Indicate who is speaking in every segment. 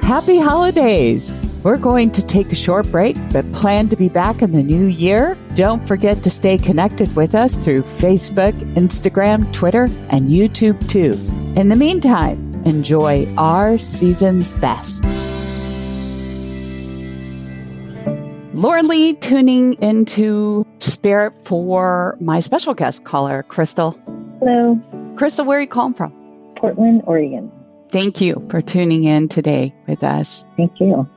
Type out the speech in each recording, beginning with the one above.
Speaker 1: Happy holidays! We're going to take a short break, but plan to be back in the new year. Don't forget to stay connected with us through Facebook, Instagram, Twitter, and YouTube too. In the meantime, enjoy our season's best. Lauren Lee tuning into Spirit for my special guest caller, Crystal.
Speaker 2: Hello.
Speaker 1: Crystal, where are you calling from?
Speaker 2: Portland, Oregon.
Speaker 1: Thank you for tuning in today with us.
Speaker 2: Thank you.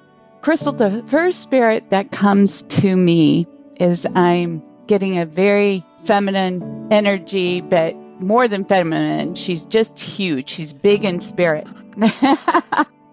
Speaker 1: Crystal, the first spirit that comes to me is I'm getting a very feminine energy, but more than feminine. She's just huge. She's big in spirit.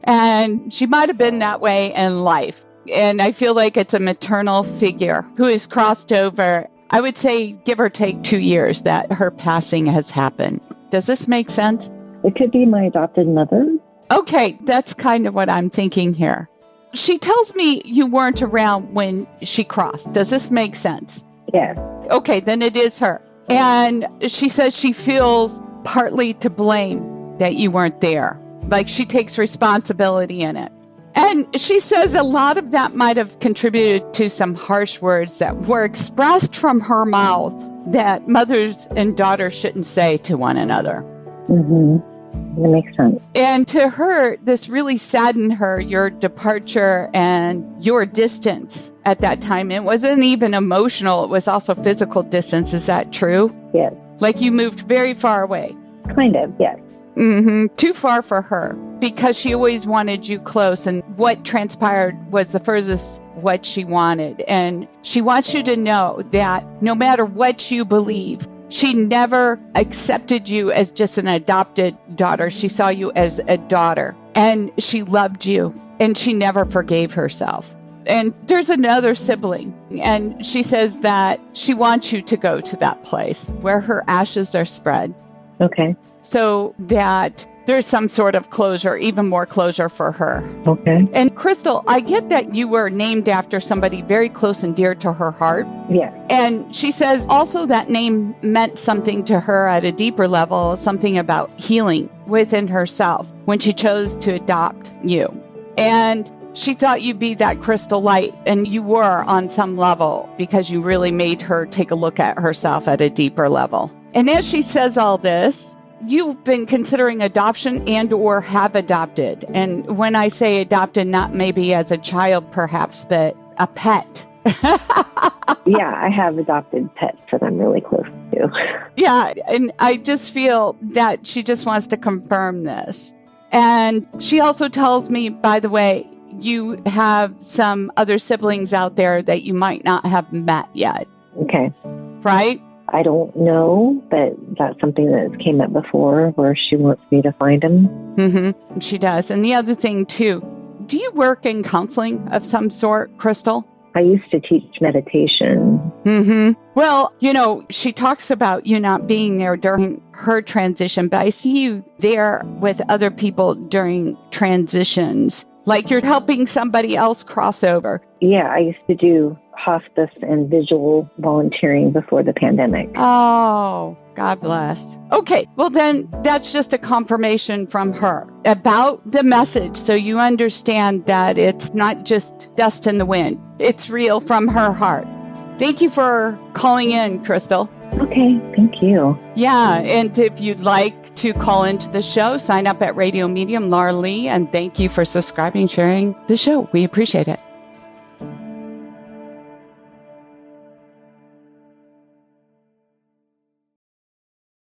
Speaker 1: And she might have been that way in life. And I feel like it's a maternal figure who has crossed over, I would say, give or take 2 years that her passing has happened. Does this make sense?
Speaker 2: It could be my adopted mother.
Speaker 1: Okay, that's kind of what I'm thinking here. She tells me you weren't around when she crossed. Does this make sense?
Speaker 2: Yes.
Speaker 1: Okay, then it is her. And she says she feels partly to blame that you weren't there. Like she takes responsibility in it. And she says a lot of that might have contributed to some harsh words that were expressed from her mouth that mothers and daughters shouldn't say to one another.
Speaker 2: Mm-hmm. That makes sense.
Speaker 1: And to her, this really saddened her, your departure and your distance at that time. It wasn't even emotional. It was also physical distance. Is that true?
Speaker 2: Yes.
Speaker 1: Like you moved very far away.
Speaker 2: Kind of, yes.
Speaker 1: Mm-hmm. Too far for her because she always wanted you close. And what transpired was the furthest what she wanted. And she wants you to know that no matter what you believe, she never accepted you as just an adopted daughter. She saw you as a daughter and she loved you and she never forgave herself. And there's another sibling and she says that she wants you to go to that place where her ashes are spread.
Speaker 2: Okay.
Speaker 1: So that there's some sort of closure, even more closure for her.
Speaker 2: Okay.
Speaker 1: And Crystal, I get that you were named after somebody very close and dear to her heart.
Speaker 2: Yes.
Speaker 1: And she says also that name meant something to her at a deeper level, something about healing within herself when she chose to adopt you. And she thought you'd be that crystal light, and you were on some level because you really made her take a look at herself at a deeper level. And as she says all this, you've been considering adoption and or have adopted. And when I say adopted, not maybe as a child perhaps, but a pet.
Speaker 2: Yeah, I have adopted pets that I'm really close to.
Speaker 1: Yeah, and I just feel that she just wants to confirm this. And she also tells me, by the way, you have some other siblings out there that you might not have met yet.
Speaker 2: Okay.
Speaker 1: Right?
Speaker 2: I don't know, but that's something that came up before where she wants me to find him.
Speaker 1: Mm-hmm. She does. And the other thing, too, do you work in counseling of some sort, Crystal?
Speaker 2: I used to teach meditation.
Speaker 1: Mm-hmm. Well, you know, she talks about you not being there during her transition, but I see you there with other people during transitions, like you're helping somebody else cross over.
Speaker 2: Yeah, I used to do hospice and visual volunteering before the pandemic.
Speaker 1: Oh, God bless. Okay, well then that's just a confirmation from her about the message. So you understand that it's not just dust in the wind. It's real from her heart. Thank you for calling in, Crystal.
Speaker 2: Okay, thank you.
Speaker 1: Yeah, and if you'd like to call into the show, sign up at Radio Medium, Laura Lee, and thank you for subscribing, sharing the show. We appreciate it.